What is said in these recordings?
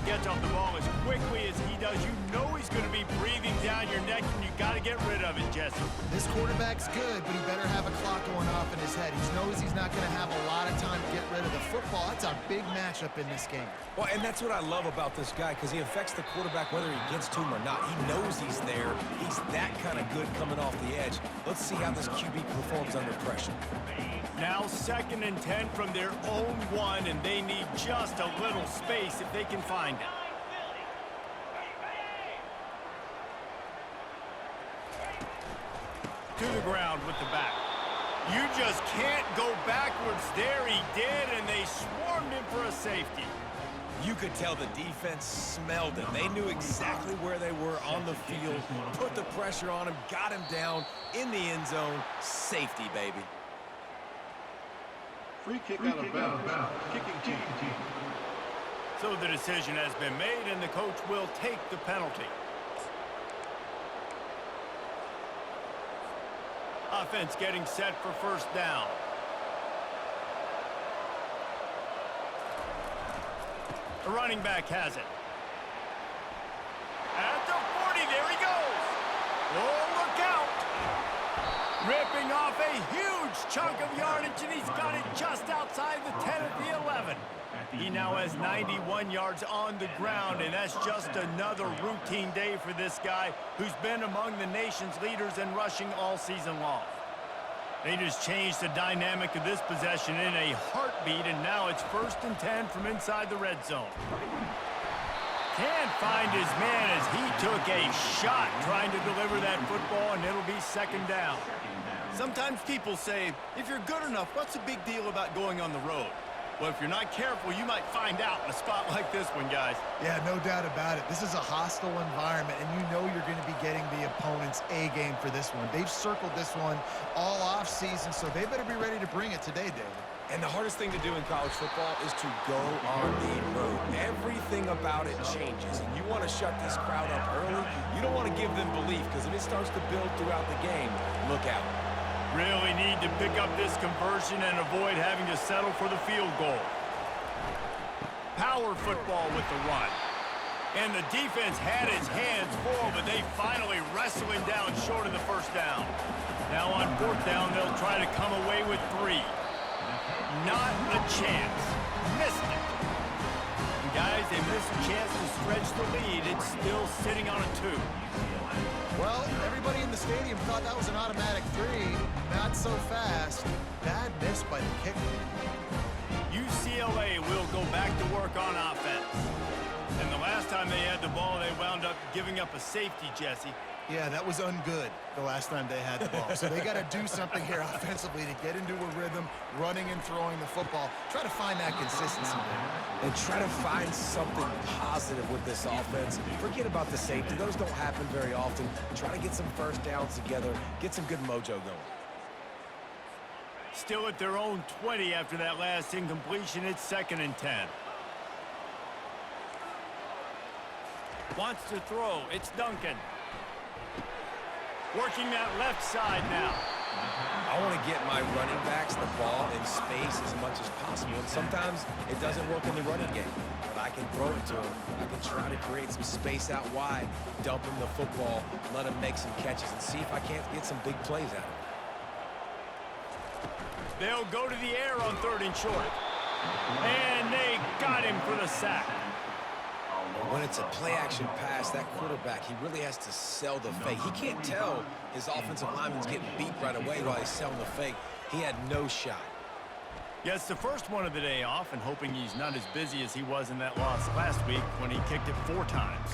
gets off the ball as quickly as he does, you know he's going to be breathing down your neck, and you got to get rid of it, Jesse. This quarterback's good, but he better have a clock going off in his head. He knows he's not going to have a lot of time to get rid of the football. That's a big matchup in this game. Well, and that's what I love about this guy, because he affects the quarterback whether he gets to him or not. He knows he's there. He's that kind of good coming off the edge. Let's see how this QB performs under pressure. Now 2nd and 10 from their own 1, and they need just a little space if they can find it. To the ground with the back. You just can't go backwards there. He did, and they swarmed him for a safety. You could tell the defense smelled him. They knew exactly where they were on the field, put the pressure on him, got him down in the end zone. Safety, baby. Free kick out of bounds. Kicking team. So the decision has been made, and the coach will take the penalty. Offense getting set for 1st down. The running back has it. At the 40, there he goes. Oh, look out. Ripping off a huge chunk of yardage, and he's got it just outside the 10 at the 11. He now has 91 yards on the ground, and that's just another routine day for this guy who's been among the nation's leaders in rushing all season long. They just changed the dynamic of this possession in a heartbeat, and now it's 1st and 10 from inside the red zone. Can't find his man as he took a shot trying to deliver that football, and it'll be 2nd down. Sometimes people say, if you're good enough, what's the big deal about going on the road? Well, if you're not careful, you might find out in a spot like this one, guys. Yeah, no doubt about it. This is a hostile environment, and you know you're going to be getting the opponent's A game for this one. They've circled this one all off season, so they better be ready to bring it today, David. And the hardest thing to do in college football is to go on the road. Everything about it changes, and you want to shut this crowd up early. You don't want to give them belief, because if it starts to build throughout the game, look out. Really need to pick up this conversion and avoid having to settle for the field goal. Power football with the run. And the defense had its hands full, but they finally wrestle him down short of the 1st down. Now on 4th down, they'll try to come away with 3. Not a chance. Missed it. And guys, they missed a chance to stretch the lead. It's still sitting on a 2. Well, everybody in the stadium thought that was an automatic 3. Not so fast. Bad miss by the kicker. UCLA will go back to work on offense. And the last time they had the ball, they wound up giving up a safety, Jesse. Yeah, that was ungood the last time they had the ball. So they got to do something here offensively to get into a rhythm, running and throwing the football. Try to find that consistency there. And try to find something positive with this offense. Forget about the safety. Those don't happen very often. Try to get some 1st downs together, get some good mojo going. Still at their own 20 after that last incompletion. It's 2nd and 10. Wants to throw. It's Duncan. Working that left side now. I want to get my running backs the ball in space as much as possible. And sometimes it doesn't work in the running game. But I can throw it to him. I can try to create some space out wide, dump him the football, let him make some catches, and see if I can't get some big plays out of it. They'll go to the air on 3rd and short. And they got him for the sack. When it's a play-action pass, that quarterback, he really has to sell the fake. He can't tell his offensive lineman's getting beat right away while he's selling the fake. He had no shot. Yeah, it's the first one of the day off, and hoping he's not as busy as he was in that loss last week when he kicked it 4 times.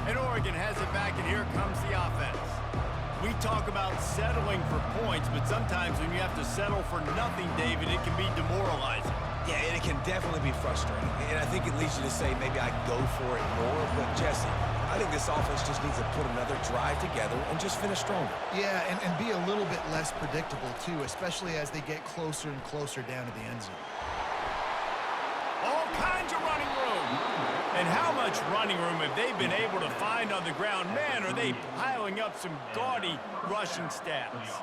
And Oregon has it back, and here comes the offense. We talk about settling for points, but sometimes when you have to settle for nothing, David, it can be demoralizing. Yeah, and it can definitely be frustrating. And I think it leads you to say maybe I go for it more. But, Jesse, I think this offense just needs to put another drive together and just finish stronger. Yeah, and be a little bit less predictable, too, especially as they get closer and closer down to the end zone. All kinds of running room. And how much running room have they been able to find on the ground? Man, are they piling up some gaudy rushing stats.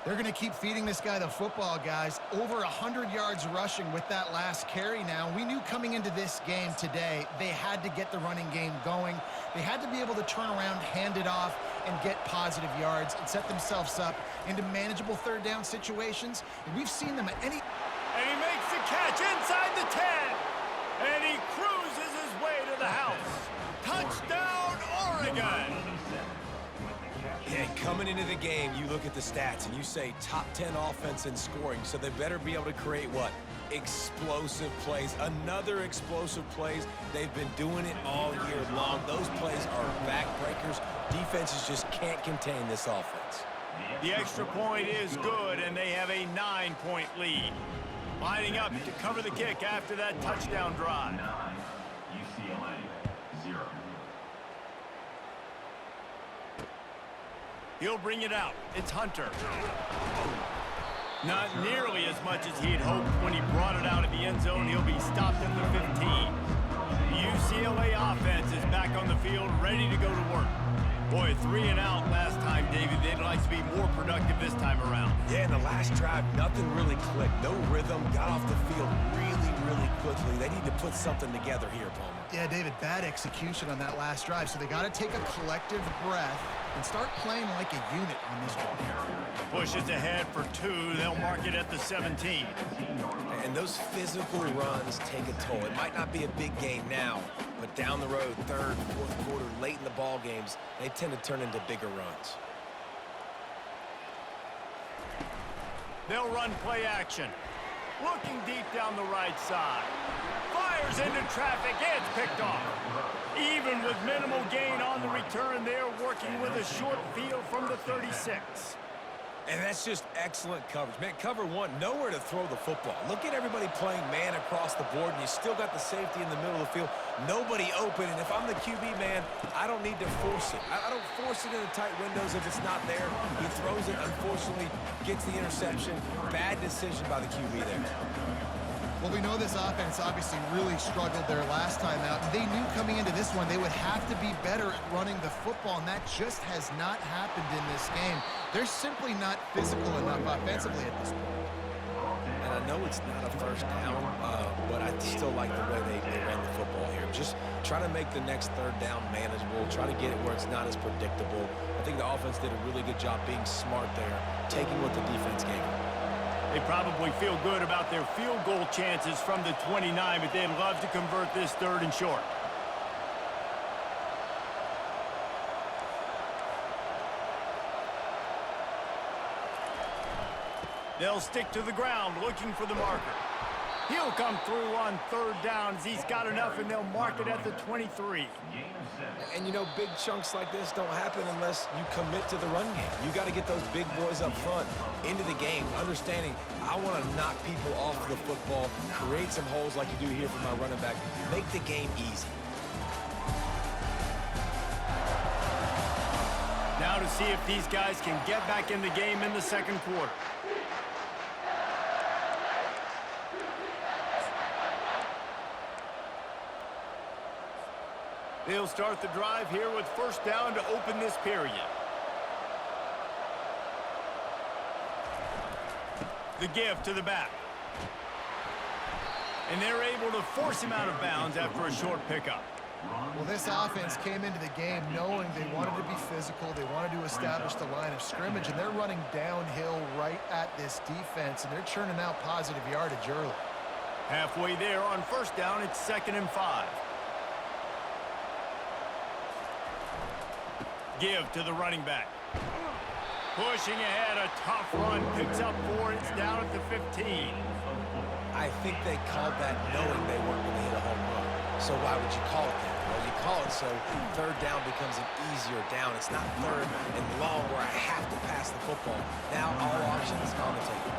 They're going to keep feeding this guy the football, guys. Over 100 yards rushing with that last carry now. We knew coming into this game today, they had to get the running game going. They had to be able to turn around, hand it off, and get positive yards and set themselves up into manageable third down situations. And we've seen them at any... And he makes the catch inside the 10. And he cruises his way to the house. Touchdown, Oregon! Yeah, coming into the game, you look at the stats and you say top 10 offense in scoring, so they better be able to create what? Explosive plays. Another explosive plays. They've been doing it all year long. Those plays are backbreakers. Defenses just can't contain this offense. The extra point is good, and they have a 9-point lead. Lining up to cover the kick after that touchdown drive. 9, UCLA, 0. He'll bring it out. It's Hunter. Not nearly as much as he had hoped when he brought it out of the end zone. He'll be stopped at the 15. The UCLA offense is back on the field, ready to go to work. Boy, 3 and out last time, David. They'd like to be more productive this time around. Yeah, in the last drive, nothing really clicked. No rhythm, got off the field really quickly. They need to put something together here, Palmer. Yeah, David, bad execution on that last drive. So they got to take a collective breath and start playing like a unit on this drive. Pushes ahead for 2. They'll mark it at the 17. And those physical runs take a toll. It might not be a big game now, but down the road, third, fourth quarter, late in the ball games, they tend to turn into bigger runs. They'll run play action. Looking deep down the right side. Fires into traffic. It's picked off. Even with minimal gain on the return, they're working with a short field from the 36. And that's just excellent coverage. Man, cover 1, nowhere to throw the football. Look at everybody playing man across the board, and you still got the safety in the middle of the field. Nobody open, and if I'm the QB, man, I don't need to force it. I don't force it into tight windows if it's not there. He throws it, unfortunately, gets the interception. Bad decision by the QB there. Well, we know this offense obviously really struggled there last time out. They knew coming into this one they would have to be better at running the football, and that just has not happened in this game. They're simply not physical enough offensively at this point. And I know it's not a first down, but I still like the way they ran the football here. Just try to make the next third down manageable. Try to get it where it's not as predictable. I think the offense did a really good job being smart there, taking what the defense gave them. They probably feel good about their field goal chances from the 29, but they'd love to convert this 3rd and short. They'll stick to the ground looking for the marker. He'll come through on 3rd down as he's got enough, and they'll mark it at the 23. And, you know, big chunks like this don't happen unless you commit to the run game. You got to get those big boys up front into the game, understanding I want to knock people off the football, create some holes like you do here for my running back, make the game easy. Now to see if these guys can get back in the game in the 2nd quarter. They'll start the drive here with 1st down to open this period. The give to the back. And they're able to force him out of bounds after a short pickup. Well, this offense came into the game knowing they wanted to be physical, they wanted to establish the line of scrimmage, and they're running downhill right at this defense, and they're churning out positive yardage early. Halfway there on 1st down, it's 2nd and 5. Give to the running back. Pushing ahead, a tough run, picks up 4, it's down at the 15. I think they called that knowing they weren't going to hit a home run. So why would you call it that? Well, you call it so 3rd down becomes an easier down. It's not 3rd and long where I have to pass the football. Now all options on the table.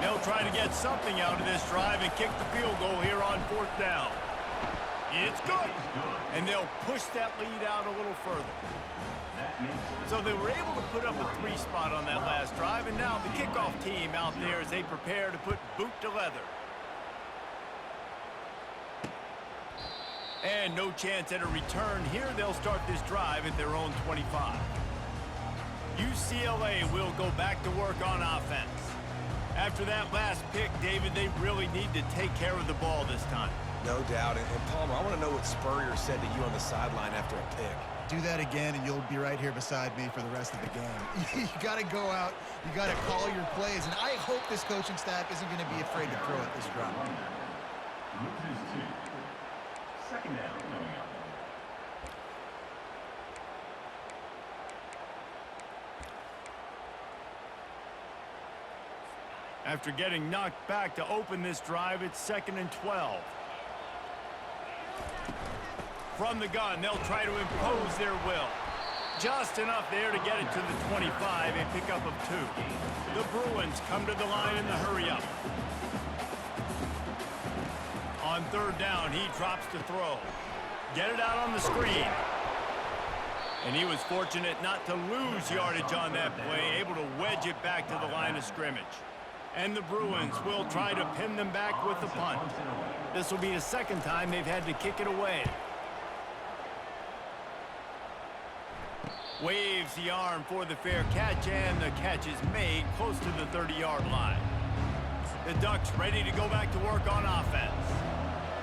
They'll try to get something out of this drive and kick the field goal here on 4th down. It's good. And they'll push that lead out a little further. So they were able to put up a 3 spot on that last drive, and now the kickoff team out there as they prepare to put boot to leather. And no chance at a return here. They'll start this drive at their own 25. UCLA will go back to work on offense. After that last pick, David, they really need to take care of the ball this time. No doubt. And Palmer, I want to know what Spurrier said to you on the sideline after a pick. Do that again, and you'll be right here beside me for the rest of the game. You got to go out. You got to call your plays. And I hope this coaching staff isn't going to be afraid to throw at this drive. Second down coming up. After getting knocked back to open this drive, it's 2nd and 12. From the gun, they'll try to impose their will. Just enough there to get it to the 25, a pickup of 2. The Bruins come to the line in the hurry-up. On 3rd down, he drops to throw. Get it out on the screen. And he was fortunate not to lose yardage on that play, able to wedge it back to the line of scrimmage. And the Bruins will try to pin them back with the punt. This will be the 2nd time they've had to kick it away. Waves the arm for the fair catch, and the catch is made close to the 30-yard line. The Ducks ready to go back to work on offense.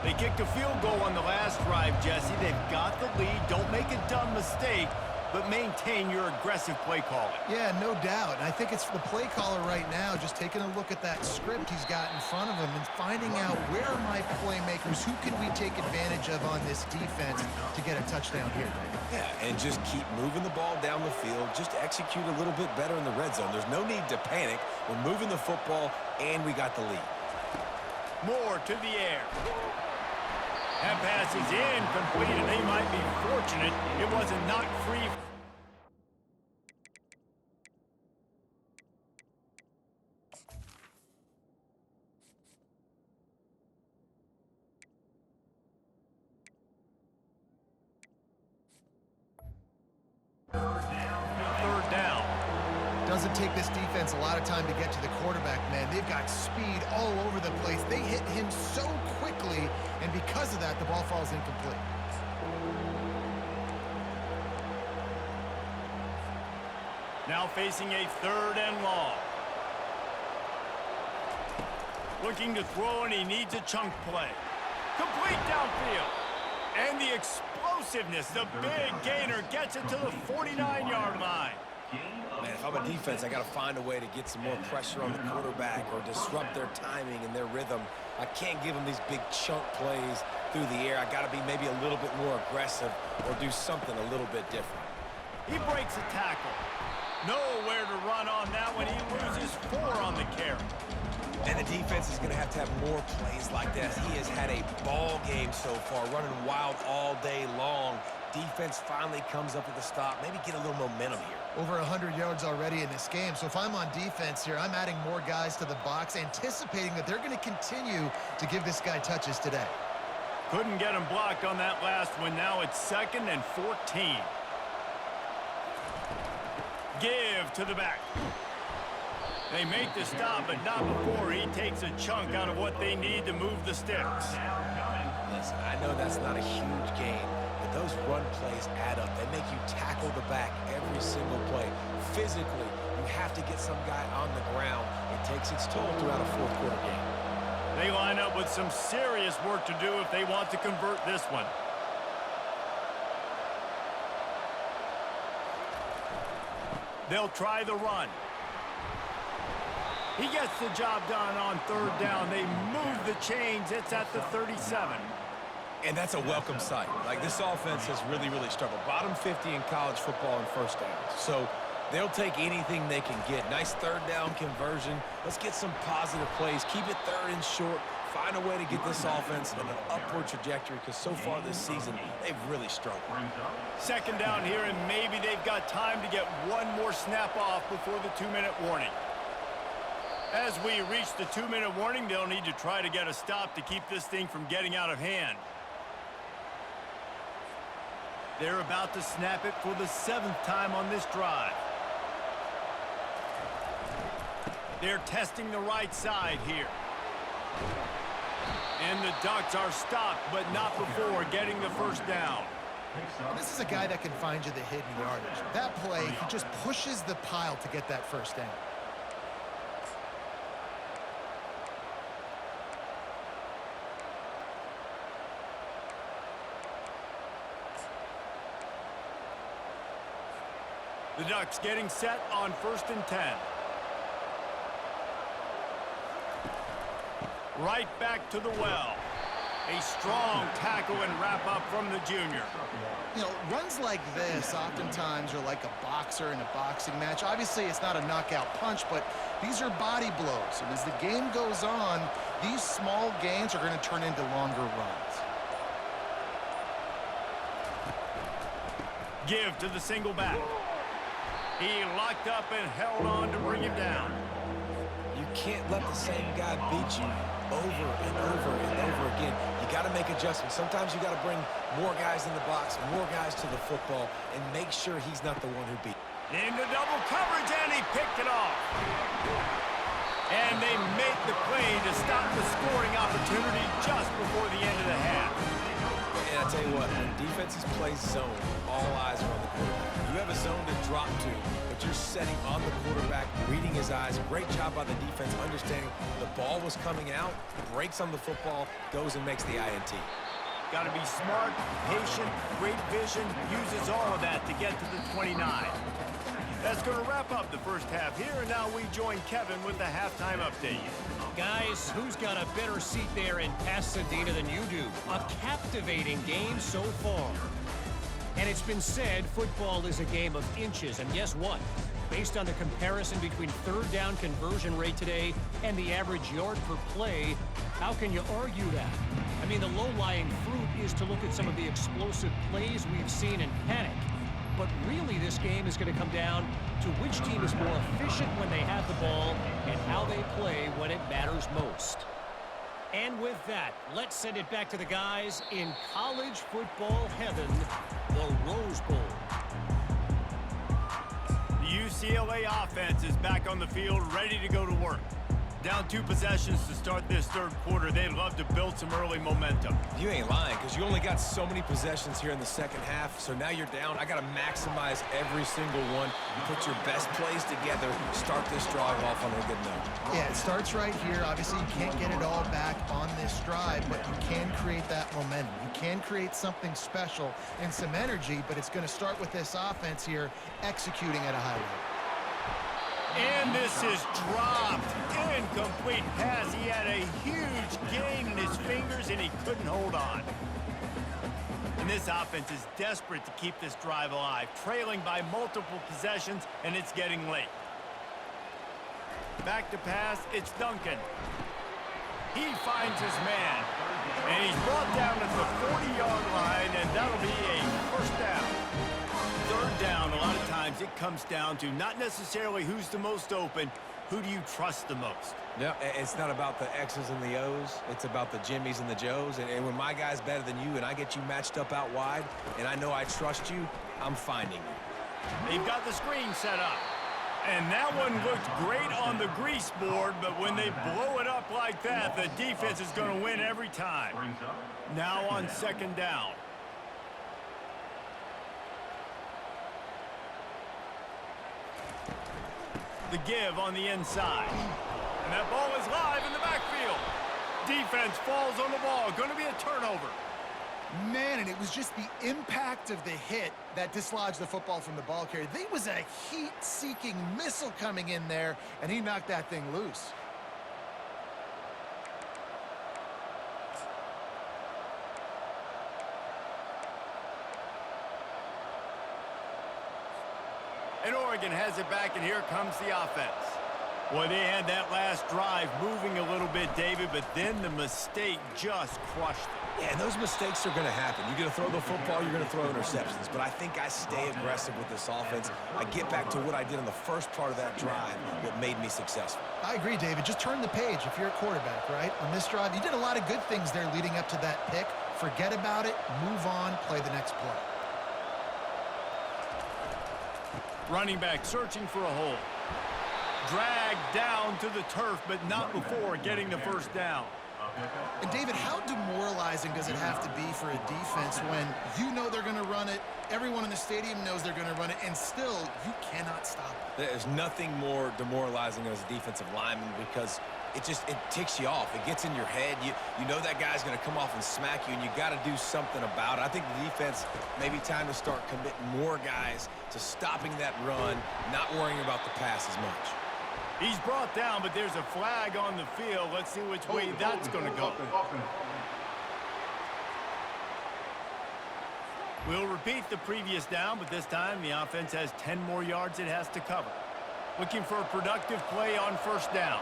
They kicked a field goal on the last drive, Jesse. They've got the lead. Don't make a dumb mistake, but maintain your aggressive play calling. Yeah, no doubt. And I think it's the play caller right now just taking a look at that script he's got in front of him and finding out where are my playmakers, who can we take advantage of on this defense to get a touchdown here. Yeah, and just keep moving the ball down the field. Just execute a little bit better in the red zone. There's no need to panic. We're moving the football, and we got the lead. Moore to the air. That pass is incomplete, and they might be fortunate it wasn't knocked free. Third down. Doesn't take this defense a lot of time to get to the quarterback, man. They've got speed all over the place. They hit him so quickly, and because of that, the ball falls incomplete. Now facing a 3rd and long. Looking to throw, and he needs a chunk play. Complete downfield. And the explosiveness, the big gainer gets it to the 49-yard line. Man, if I'm a defense, I got to find a way to get some more pressure on the quarterback or disrupt their timing and their rhythm. I can't give them these big chunk plays through the air. I got to be maybe a little bit more aggressive or do something a little bit different. He breaks a tackle. Nowhere to run on that one. He loses 4 on the carry. And the defense is going to have more plays like that. He has had a ball game so far, running wild all day long. Defense finally comes up with a stop. Maybe get a little momentum here. Over 100 yards already in this game. So if I'm on defense here, I'm adding more guys to the box, anticipating that they're going to continue to give this guy touches today. Couldn't get him blocked on that last one. Now it's 2nd and 14. Give to the back. They make the stop, but not before he takes a chunk out of what they need to move the sticks. Listen, I know that's not a huge gain, but those run plays add up. They make you tackle the back every single play. Physically, you have to get some guy on the ground. It takes its toll throughout a 4th quarter game. They line up with some serious work to do if they want to convert this one. They'll try the run. He gets the job done on 3rd down. They move the chains. It's at the 37. And that's a welcome sight. Like, this offense has really struggled. Bottom 50 in college football in first downs. So they'll take anything they can get. Nice 3rd down conversion. Let's get some positive plays. Keep it 3rd and short. Find a way to get this offense in an upward trajectory, because so far this season, they've really struggled. 2nd down here, and maybe they've got time to get one more snap off before the 2-minute warning. As we reach the 2-minute warning, they'll need to try to get a stop to keep this thing from getting out of hand. They're about to snap it for the 7th time on this drive. They're testing the right side here. And the Ducks are stopped, but not before getting the 1st down. And this is a guy that can find you the hidden yardage. That play, he just pushes the pile to get that first down. The Ducks getting set on 1st and 10. Right back to the well. A strong tackle and wrap up from the junior. You know, runs like this oftentimes are like a boxer in a boxing match. Obviously, it's not a knockout punch, but these are body blows. And as the game goes on, these small gains are going to turn into longer runs. Give to the single back. He locked up and held on to bring him down. You can't let the same guy beat you over and over and over again. You got to make adjustments. Sometimes you got to bring more guys in the box, more guys to the football, and make sure he's not the one who beat. Into double coverage, and he picked it off. And they made the play to stop the scoring opportunity just before the end of the half. And I tell you what, when defenses play zone, all eyes are on the quarterback. You have a zone to drop to, but you're setting on the quarterback, reading his eyes. Great job by the defense, understanding the ball was coming out, breaks on the football, goes and makes the INT. Got to be smart, patient, great vision, uses all of that to get to the 29. That's going to wrap up the first half here, and now we join Kevin with the halftime update. Guys, who's got a better seat there in Pasadena than you do? A captivating game so far. And it's been said football is a game of inches, and guess what? Based on the comparison between third down conversion rate today and the average yard per play, how can you argue that? I mean, the low-lying fruit is to look at some of the explosive plays we've seen in panic. But really, this game is going to come down to which team is more efficient when they have the ball and how they play when it matters most. And with that, let's send it back to the guys in college football heaven, the Rose Bowl. The UCLA offense is back on the field, ready to go to work. Down 2 possessions to start this third quarter. They'd love to build some early momentum. You ain't lying, because you only got so many possessions here in the second half, so now you're down. I got to maximize every single one. Put your best plays together. Start this drive off on a good note. Yeah, it starts right here. Obviously, you can't get it all back on this drive, but you can create that momentum. You can create something special and some energy, but it's going to start with this offense here executing at a high level. And this is dropped. Incomplete pass. He had a huge gain in his fingers, and he couldn't hold on. And this offense is desperate to keep this drive alive, trailing by multiple possessions, and it's getting late. Back to pass, it's Duncan. He finds his man, and he's brought down at the 40-yard line, and that'll be a first down. Third down, a lot of times it comes down to not necessarily who's the most open, who do you trust the most? Yeah, it's not about the X's and the O's. It's about the Jimmys and the Joes. And when my guy's better than you and I get you matched up out wide and I know I trust you, I'm finding you. They've got the screen set up. And that one looked great on the grease board, but when they blow it up like that, the defense is going to win every time. Now on second down. The give on the inside. And that ball is live in the backfield. Defense falls on the ball. Going to be a turnover. Man, and it was just the impact of the hit that dislodged the football from the ball carrier. There was a heat-seeking missile coming in there, and he knocked that thing loose. And Oregon has it back, and here comes the offense. Boy, they had that last drive moving a little bit, David, but then the mistake just crushed it. Yeah, and those mistakes are going to happen. You're going to throw the football, you're going to throw interceptions. But I think I stay aggressive with this offense. I get back to what I did in the first part of that drive that made me successful. I agree, David. Just turn the page if you're a quarterback, right? On this drive, you did a lot of good things there leading up to that pick. Forget about it, move on, play the next play. Running back searching for a hole. Dragged down to the turf, but not before getting the first down. And David, how demoralizing does it have to be for a defense when you know they're going to run it, everyone in the stadium knows they're going to run it, and still you cannot stop it? There's nothing more demoralizing as a defensive lineman because it ticks you off. It gets in your head. You know that guy's going to come off and smack you, and you got to do something about it. I think the defense maybe time to start committing more guys to stopping that run, not worrying about the pass as much. He's brought down, but there's a flag on the field. Let's see which way that's going to go. We'll repeat the previous down, but this time the offense has 10 more yards it has to cover. Looking for a productive play on first down.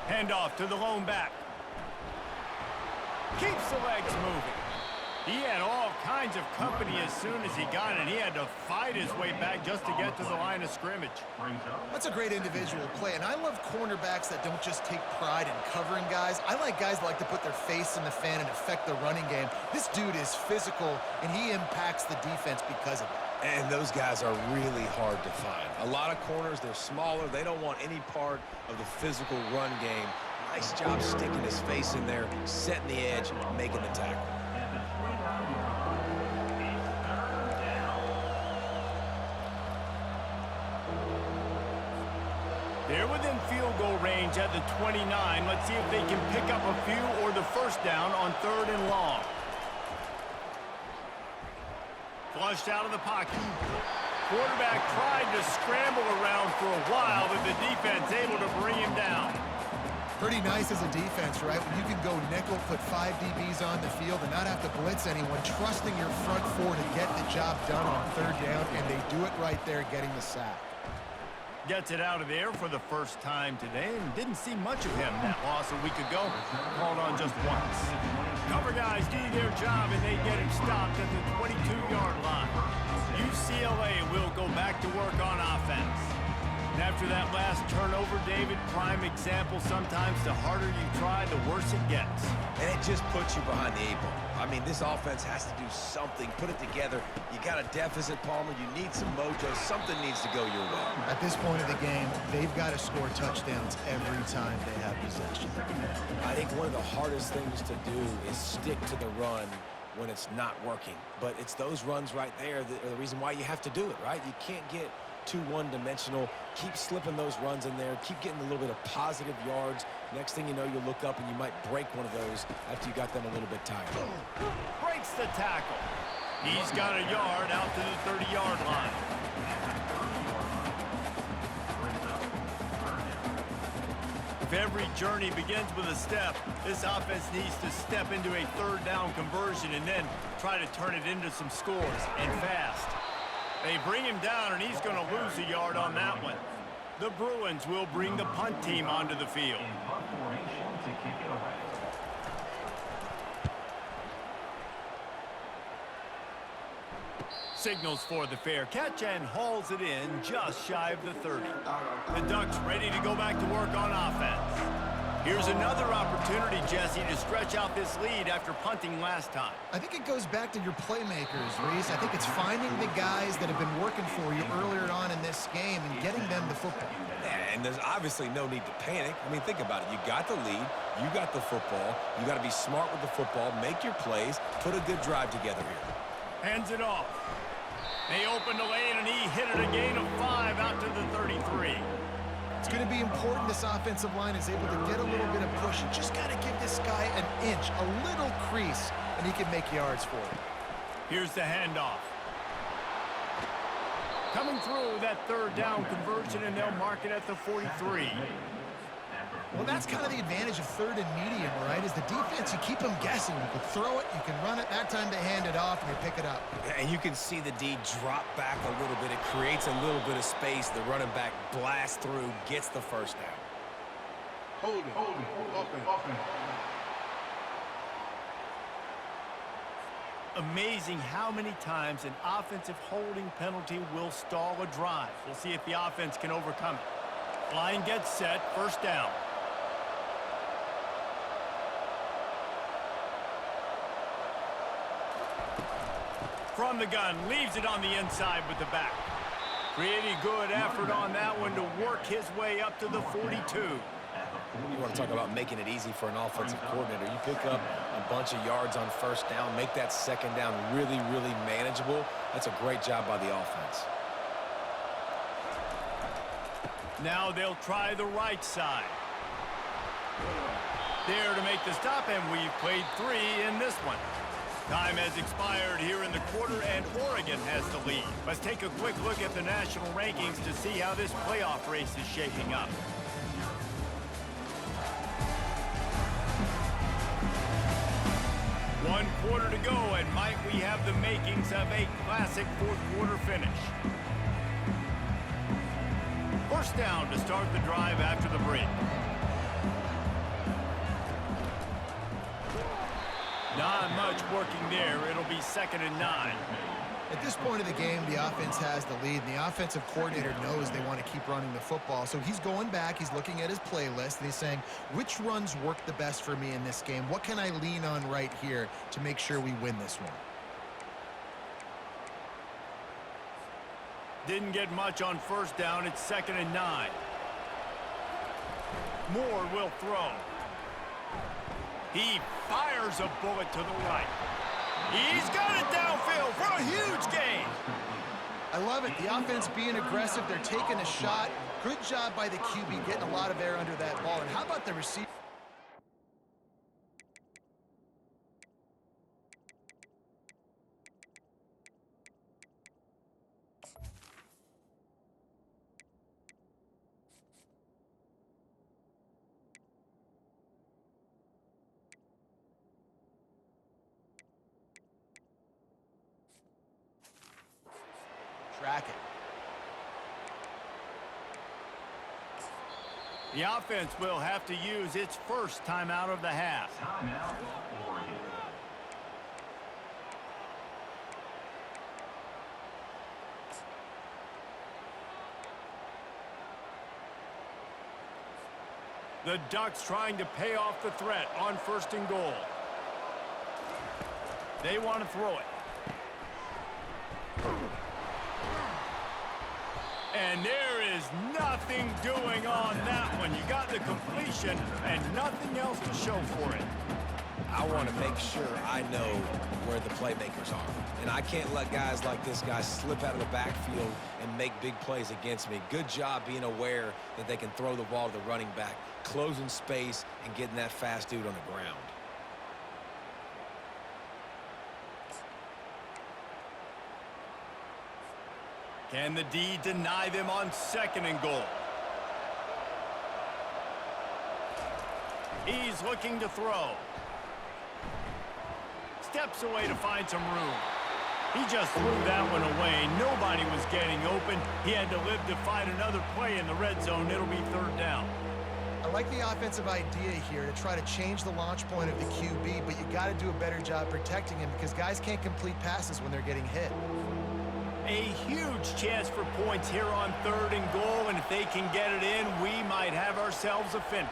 Handoff to the lone back. Keeps the legs moving. He had all kinds of company as soon as he got it. He had to fight his way back just to get to the line of scrimmage. That's a great individual play, and I love cornerbacks that don't just take pride in covering guys. I like guys that like to put their face in the fan and affect the running game. This dude is physical, and he impacts the defense because of that. And those guys are really hard to find. A lot of corners, they're smaller. They don't want any part of the physical run game. Nice job sticking his face in there, setting the edge, making the tackle. They're within field goal range at the 29. Let's see if they can pick up a few or the first down on 3rd and long. Flushed out of the pocket. Quarterback tried to scramble around for a while, but the defense able to bring him down. Pretty nice as a defense, right? When you can go nickel, put 5 DBs on the field and not have to blitz anyone, trusting your front four to get the job done on 3rd down, and they do it right there, getting the sack. Gets it out of there for the first time today, and didn't see much of him that loss a week ago. Called on just once. Cover guys do their job, and they get him stopped at the 22-yard line. UCLA will go back to work on offense. And after that last turnover, David, prime example, sometimes the harder you try, the worse it gets. And it just puts you behind the 8 ball. I mean, this offense has to do something, put it together. You got a deficit, Palmer. You need some mojo. Something needs to go your way. At this point of the game, they've got to score touchdowns every time they have possession. I think one of the hardest things to do is stick to the run when it's not working. But it's those runs right there that are the reason why you have to do it, right? You can't get too one-dimensional. Keep slipping those runs in there. Keep getting a little bit of positive yards. Next thing you know, you'll look up and you might break one of those after you got them a little bit tired. Breaks the tackle. He's got a yard out to the 30-yard line. If every journey begins with a step, this offense needs to step into a 3rd down conversion and then try to turn it into some scores, and fast. They bring him down, and he's going to lose a yard on that one. The Bruins will bring the punt team onto the field. Signals for the fair catch and hauls it in just shy of the 30. The Ducks ready to go back to work on offense. Here's another opportunity, Jesse, to stretch out this lead after punting last time. I think it goes back to your playmakers, Reese. I think it's finding the guys that have been working for you earlier on in this game and getting them the football. And there's obviously no need to panic. I mean, think about it. You got the lead. You got the football. You got to be smart with the football. Make your plays. Put a good drive together here. Hands it off. They opened the lane, and he hit it a gain of 5 out to the 33. It's going to be important this offensive line is able to get a little bit of push. You just got to give this guy an inch, a little crease, and he can make yards for it. Here's the handoff. Coming through that 3rd down conversion, and they'll mark it at the 43. Well, that's kind of the advantage of 3rd and medium, right? Is the defense, you keep them guessing. You can throw it, you can run it. That time they hand it off, and they pick it up. And you can see the D drop back a little bit. It creates a little bit of space. The running back blasts through, gets the first down. Hold it. Offense. Amazing how many times an offensive holding penalty will stall a drive. We'll see if the offense can overcome it. Line gets set, first down. From the gun, leaves it on the inside with the back. Pretty good effort on that one to work his way up to the 42. You want to talk about making it easy for an offensive coordinator. You pick up a bunch of yards on first down, make that second down really, really manageable. That's a great job by the offense. Now they'll try the right side. There to make the stop, and we've played 3 in this one. Time has expired here in the quarter, and Oregon has the lead. Let's take a quick look at the national rankings to see how this playoff race is shaping up. One quarter to go, and might we have the makings of a classic fourth quarter finish. First down to start the drive after the break. Not much working there. It'll be 2nd and 9. At this point of the game, the offense has the lead, and the offensive coordinator knows they want to keep running the football. So he's going back, he's looking at his playlist, and he's saying, which runs work the best for me in this game? What can I lean on right here to make sure we win this one? Didn't get much on first down. It's 2nd and 9. Moore will throw. He fires a bullet to the right. He's got it downfield for a huge gain. I love it. The offense being aggressive. They're taking a shot. Good job by the QB getting a lot of air under that ball. And how about the receiver? Track it. The offense will have to use its first timeout of the half. Timeout, Oregon. The Ducks trying to pay off the threat on 1st and goal. They want to throw it. And there is nothing doing on that one. You got the completion and nothing else to show for it. I want to make sure I know where the playmakers are. And I can't let guys like this guy slip out of the backfield and make big plays against me. Good job being aware that they can throw the ball to the running back, closing space, and getting that fast dude on the ground. Can the D deny them on 2nd and goal? He's looking to throw. Steps away to find some room. He just threw that one away. Nobody was getting open. He had to live to find another play in the red zone. It'll be 3rd down. I like the offensive idea here to try to change the launch point of the QB, but you got to do a better job protecting him because guys can't complete passes when they're getting hit. A huge chance for points here on 3rd and goal, and if they can get it in, we might have ourselves a finish.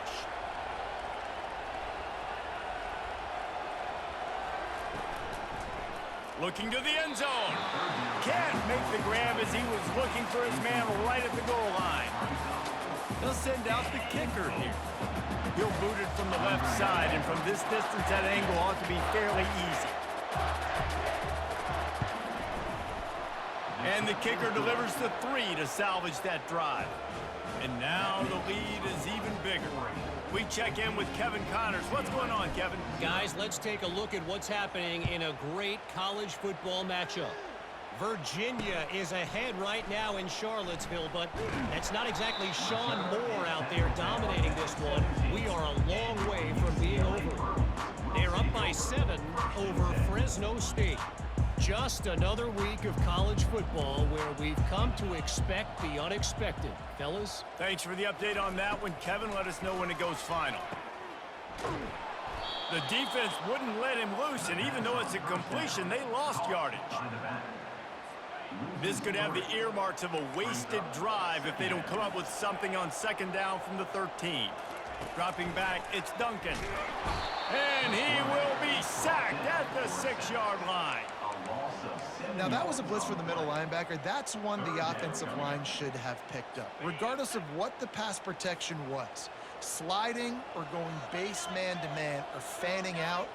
Looking to the end zone. Can't make the grab as he was looking for his man right at the goal line. They'll send out the kicker here. He'll boot it from the left side, and from this distance, that angle ought to be fairly easy. And the kicker delivers the 3 to salvage that drive. And now the lead is even bigger. We check in with Kevin Connors. What's going on, Kevin? Guys, let's take a look at what's happening in a great college football matchup. Virginia is ahead right now in Charlottesville, but that's not exactly Sean Moore out there dominating this one. We are a long way from being over. They're up by 7 over Fresno State. Just another week of college football where we've come to expect the unexpected. Fellas? Thanks for the update on that one, Kevin. Let us know when it goes final. The defense wouldn't let him loose, and even though it's a completion, they lost yardage. This could have the earmarks of a wasted drive if they don't come up with something on 2nd down from the 13. Dropping back, it's Duncan. And he will be sacked at the 6-yard line. Now, that was a blitz for the middle linebacker. That's one the offensive line should have picked up, regardless of what the pass protection was. Sliding or going base man-to-man or fanning out,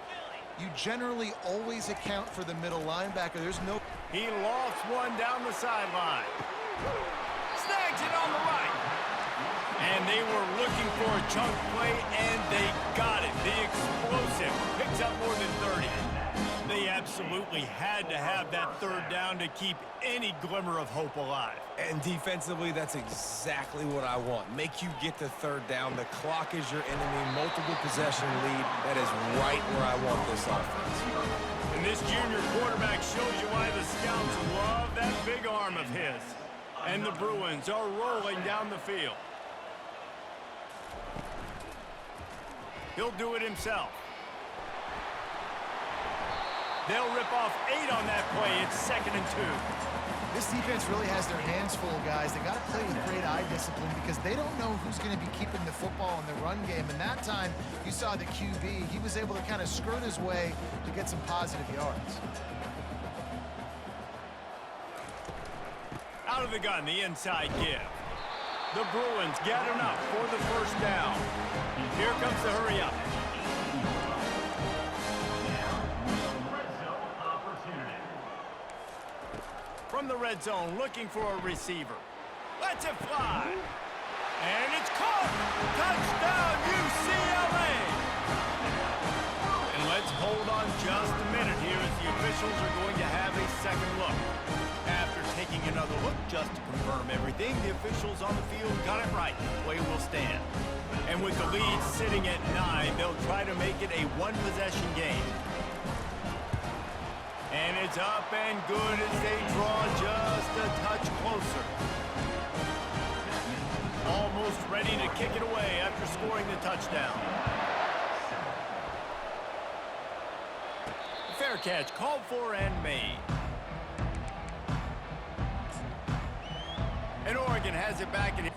you generally always account for the middle linebacker. There's no... He lofts one down the sideline. Snags it on the right. And they were looking for a chunk play, and they got it. The explosive picks up more than 30. They absolutely had to have that third down to keep any glimmer of hope alive. And defensively, that's exactly what I want. Make you get to third down. The clock is your enemy. Multiple possession lead. That is right where I want this offense. And this junior quarterback shows you why the scouts love that big arm of his. And the Bruins are rolling down the field. He'll do it himself. They'll rip off 8 on that play. It's 2nd and 2. This defense really has their hands full, guys. They got to play with great eye discipline because they don't know who's going to be keeping the football in the run game. And that time, you saw the QB. He was able to kind of skirt his way to get some positive yards. Out of the gun, the inside give. The Bruins get enough for the first down. Here comes the hurry up. From the red zone, looking for a receiver. Lets it fly. And it's caught. Touchdown, UCLA. And let's hold on just a minute here as the officials are going to have a second look. After taking another look just to confirm everything, the officials on the field got it right. Play will stand. And with the lead sitting at 9, they'll try to make it a one-possession game. And it's up and good as they draw just a touch closer. Almost ready to kick it away after scoring the touchdown. Fair catch called for and made. And Oregon has it back in.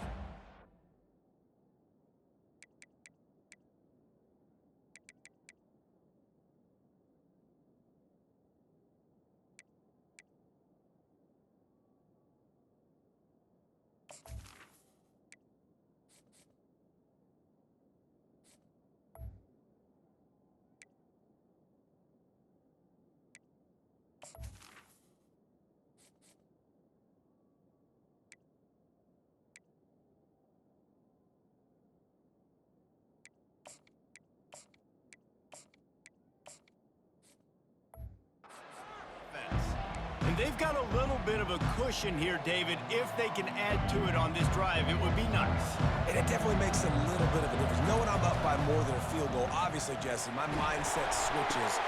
And they've got a little bit of a cushion here, David. If they can add to it on this drive, it would be nice. And it definitely makes a little bit of a difference. Knowing I'm up by more than a field goal, obviously, Jesse, my mindset switches.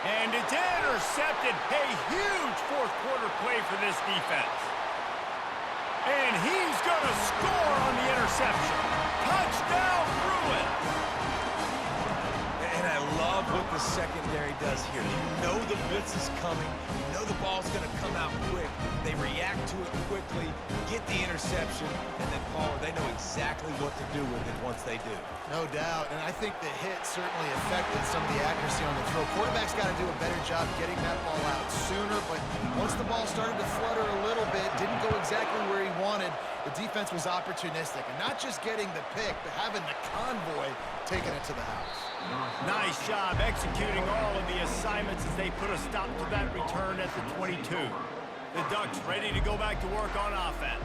And it's intercepted. A huge fourth quarter play for this defense. And he's going to score on the interception. Touchdown, Bruins. And I love what the secondary does here. You know the blitz is coming. You know the ball's going to come out quick. They react to it quickly, get the interception, and then, Paul, they know exactly what to do with it once they do. No doubt, and I think the hit certainly affected some of the accuracy on the throw. Quarterback's got to do a better job getting that ball out sooner, but once the ball started to flutter a little bit, didn't go exactly where he wanted, the defense was opportunistic. And not just getting the pick, but having the convoy taking it to the house. Nice job executing all of the assignments as they put a stop to that return at the 22. The Ducks ready to go back to work on offense.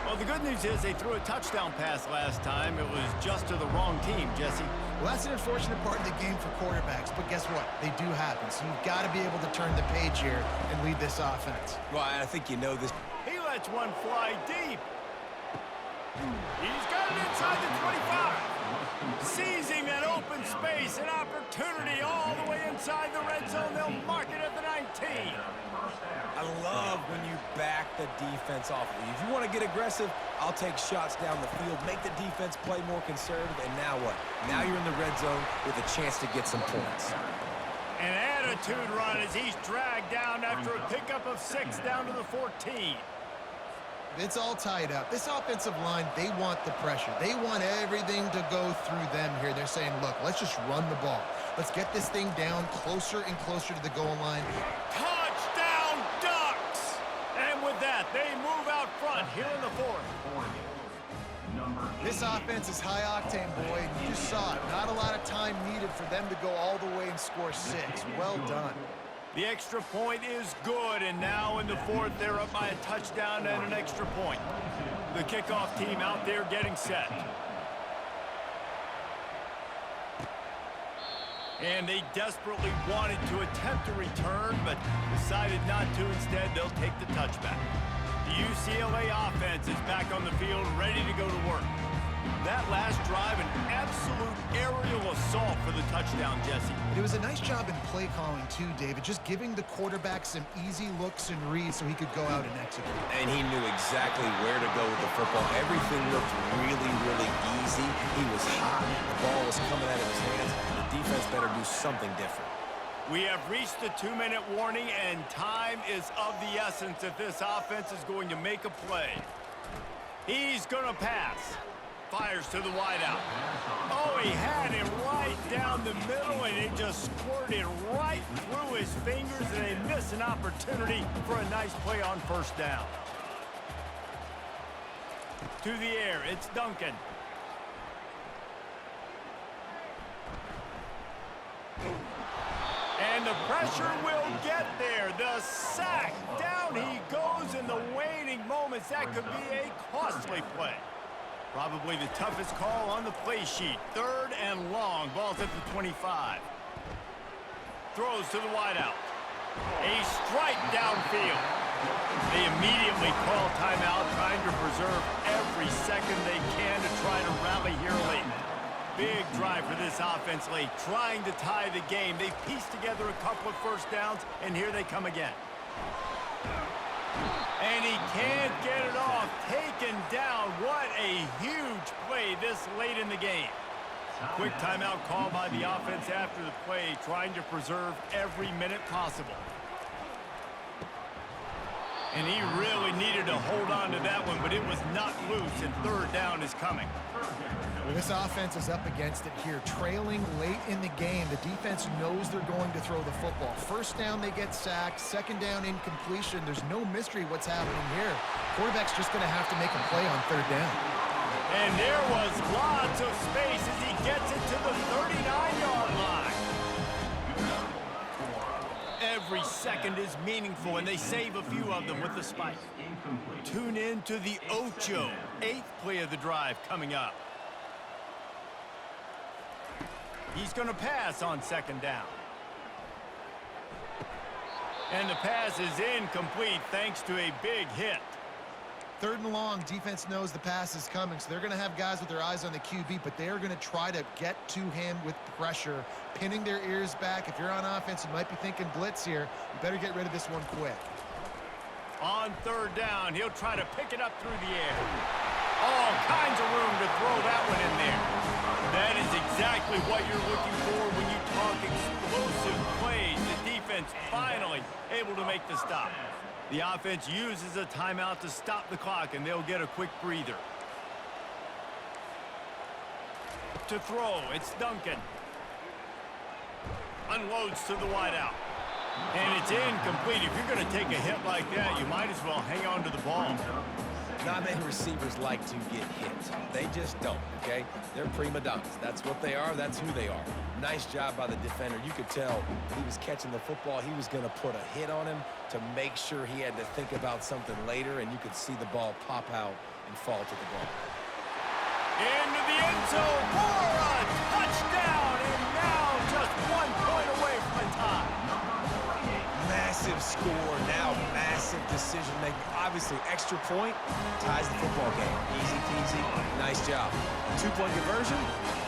Well, the good news is they threw a touchdown pass last time. It was just to the wrong team, Jesse. Well, that's an unfortunate part of the game for quarterbacks, but guess what? They do happen, so you've got to be able to turn the page here and lead this offense. Well, I think you know this. He lets one fly deep. He's got it inside the 25. Seizing that open space, an opportunity all the way inside the red zone. They'll mark it at the 19. I love when you back the defense off of you. If you want to get aggressive, I'll take shots down the field, make the defense play more conservative, and now what? Now you're in the red zone with a chance to get some points. An attitude run as he's dragged down after a pickup of 6 down to the 14. It's all tied up. This offensive line, they want the pressure. They want everything to go through them here. They're saying, look, let's just run the ball. Let's get this thing down closer and closer to the goal line. Touchdown, Ducks! that, they move out front here in the fourth. This offense is high octane, boy. You just saw it. Not a lot of time needed for them to go all the way and score 6. Well done. The extra point is good, and now in the fourth, they're up by a touchdown and an extra point. The kickoff team out there getting set. And they desperately wanted to attempt a return, but decided not to. Instead, they'll take the touchback. The UCLA offense is back on the field, ready to go to work. That last drive, an absolute aerial assault for the touchdown, Jesse. It was a nice job in play calling, too, David, just giving the quarterback some easy looks and reads so he could go out and execute. And he knew exactly where to go with the football. Everything looked really, really easy. He was hot. The ball was coming out of his hands. The defense better do something different. We have reached the 2-minute warning, and time is of the essence if this offense is going to make a play. He's going to pass. Fires to the wideout. Oh, he had it right down the middle, and it just squirted right through his fingers, and they miss an opportunity for a nice play on first down. To the air, it's Duncan. And the pressure will get there. The sack. Down he goes in the waning moments. That could be a costly play. Probably the toughest call on the play sheet. 3rd and long. Ball's at the 25. Throws to the wideout. A strike downfield. They immediately call timeout, trying to preserve every second they can to try to rally here late. Big drive for this offense late, trying to tie the game. They pieced together a couple of first downs, and here they come again. And he can't get it off. Taken down. What a huge play this late in the game. Quick timeout call by the offense after the play, trying to preserve every minute possible. And he really needed to hold on to that one, but it was not loose, and 3rd down is coming. Well, this offense is up against it here. Trailing late in the game, the defense knows they're going to throw the football. First down, they get sacked. 2nd down, incompletion. There's no mystery what's happening here. Quarterback's just going to have to make a play on 3rd down. And there was lots of space as he gets it to the 39-yard line. Every second is meaningful, and they save a few of them with the spike. Tune in to the Ocho. 8th play of the drive coming up. He's going to pass on 2nd down. And the pass is incomplete thanks to a big hit. 3rd and long, defense knows the pass is coming, so they're going to have guys with their eyes on the QB, but they are going to try to get to him with pressure, pinning their ears back. If you're on offense, you might be thinking blitz here. You better get rid of this one quick. On 3rd down, he'll try to pick it up through the air. All kinds of room to throw that one in there. That is exactly what you're looking for when you talk explosive plays. The defense finally able to make the stop. The offense uses a timeout to stop the clock, and they'll get a quick breather. To throw, it's Duncan. Unloads to the wideout. And it's incomplete. If you're going to take a hit like that, you might as well hang on to the ball. Not many receivers like to get hit. They just don't, okay? They're prima donnas. That's what they are. That's who they are. Nice job by the defender. You could tell he was catching the football. He was going to put a hit on him to make sure he had to think about something later, and you could see the ball pop out and fall to the ground. Into the end zone for a touchdown, and now just 1 point away from a tie. Massive score, now massive decision-making. Obviously, extra point ties the football game. Easy peasy, nice job. 2-point conversion,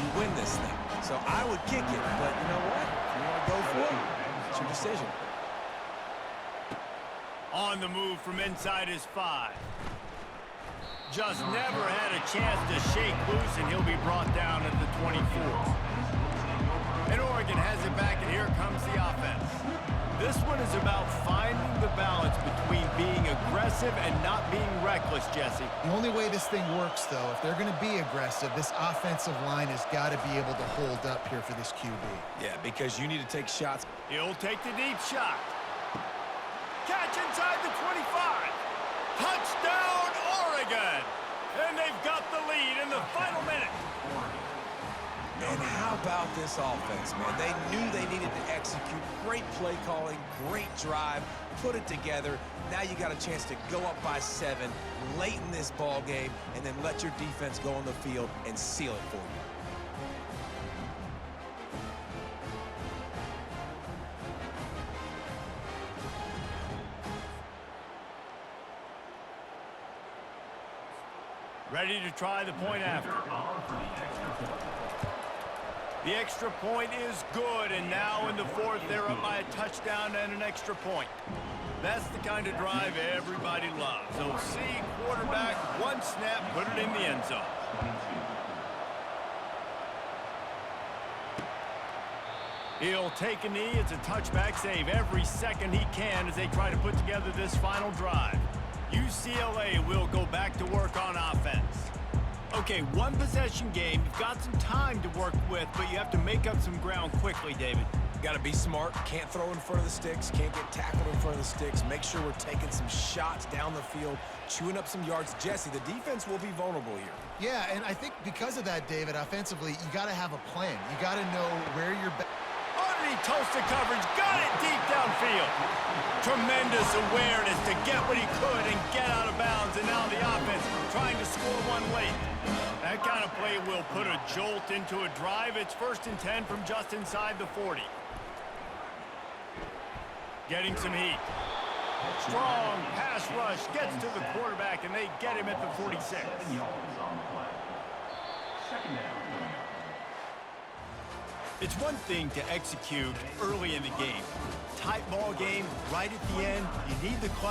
you win this thing. So I would kick it, but you know what? If you want to go for it, it's your decision. On the move from inside his 5. Just never had a chance to shake loose, and he'll be brought down at the 24. And Oregon has it back, and here comes the offense. This one is about finding the balance between being aggressive and not being reckless, Jesse. The only way this thing works, though, if they're going to be aggressive, this offensive line has got to be able to hold up here for this QB. Yeah, because you need to take shots. He'll take the deep shot. Catch inside the 25. got the lead in the final minute. And how about this offense, man? They knew they needed to execute. Great play calling, great drive, put it together. Now you got a chance to go up by 7 late in this ball game and then let your defense go on the field and seal it for you. Ready to try the point after. The extra point is good, and now in the fourth, they're up by a touchdown and an extra point. That's the kind of drive everybody loves. So see quarterback, one snap, put it in the end zone. He'll take a knee. It's a touchback save every second he can as they try to put together this final drive. UCLA will go back to work on offense. Okay, one possession game. You've got some time to work with, but you have to make up some ground quickly, David. Got to be smart. Can't throw in front of the sticks. Can't get tackled in front of the sticks. Make sure we're taking some shots down the field, chewing up some yards. Jesse, the defense will be vulnerable here. Yeah, and I think because of that, David, offensively, you got to have a plan. You got to know where you're... Underneath Tulsa coverage, got it deep downfield. Tremendous awareness to get what he could and get out of bounds, and now the offense trying to score one late. That kind of play will put a jolt into a drive. It's 1st and 10 from just inside the 40. Getting some heat. Strong pass rush gets to the quarterback, and they get him at the 46. Second down. It's one thing to execute early in the game. Tight ball game, right at the end, you need the clutch.